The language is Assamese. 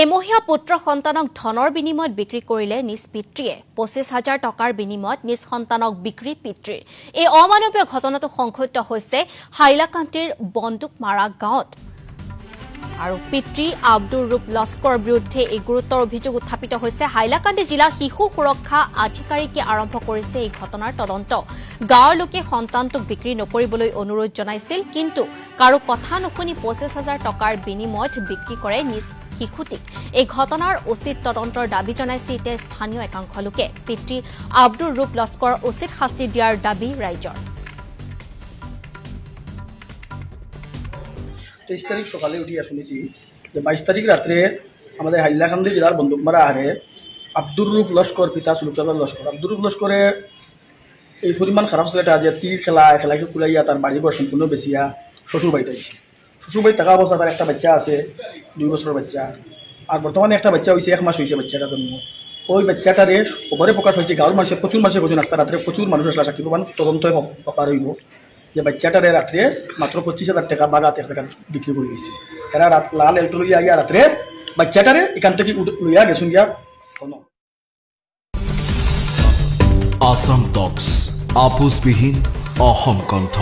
এমহীয়া পুত্ৰ সন্তানক ধনৰ বিনিময়ত বিক্ৰী কৰিলে নিজ পিতৃয়ে ২৫,০০০ টকাৰ বিনিময়ত নিজ সন্তানক বিক্ৰী পিতৃৰ এই অমানৱীয় ঘটনাটো সংঘটিত হৈছে হাইলাকান্দিৰ বন্দুকমাৰা গাঁৱত আৰু পিতৃ আব্দুৰ ৰূপ লস্কৰৰ বিৰুদ্ধে এই গুৰুতৰ অভিযোগ উত্থাপিত হৈছে হাইলাকান্দি জিলা শিশু সুৰক্ষা আধিকাৰিকে আৰম্ভ কৰিছে এই ঘটনাৰ তদন্ত গাঁৱৰ লোকে সন্তানটোক বিক্ৰী নকৰিবলৈ অনুৰোধ জনাইছিল কিন্তু কাৰো কথা নুশুনি ২৫,০০০ টকাৰ বিনিময়ত বিক্ৰী কৰে নিজ শিশুটিক এই ঘটনাৰ উচিত তদন্তৰ দাবী জনাইছে এতিয়া স্থানীয় একাংশ লোকে পিতৃ আব্দুৰ ৰূপ লস্কৰ উচিত শাস্তি দিয়াৰ দাবী ৰাইজৰ 23 তারিখ সকালে উঠিয়া শুনেছি যে 22 তারিখ রাত্রে আমাদের হাইলাকান্দি জেলার বন্দুকমারা আহারে আব্দুর রূপ লস্কর পিতা সুলতান লস্কর আব্দুর রূপ লস্করে এই পরিমাণ খারাপ ছেলেটা যে তীর খেলাকে কুলাইয়া তার বাড়ি ঘর সম্পূর্ণ বেচিয়া শ্বশুর বাড়িতে আইছে শ্বশুর বাড়ি থাকা অবস্থা তার একটা বাচ্চা আছে 2 বছরের বাচ্চা আর বর্তমানে একটা বাচ্চা হয়েছে 1 মাস হয়েছে বাচ্চাটা জন্ম ওই বাচ্চাটারে খবরে প্রকাশ হয়েছে গাঁৱৰ মানুষের প্রচুর মানুষের কোথাও রাস্তা রাত্রে প্রচুর মানুষ আসলে সাক্ষী প্রমাণ তদন্ত পার হইব যে বাচ্চাটারে রাত্রে মাত্র 25,000 টাকা বা রাত 1 টাকা বিক্রি করে দিয়েছে এরা রাত লাল এলটো লইয়া আইয়া রাত্রে বাচ্চাটারে এখান থেকে লইয়া গেছুন গিয়া আসাম টক্স আপোচবিহীন অসম কণ্ঠ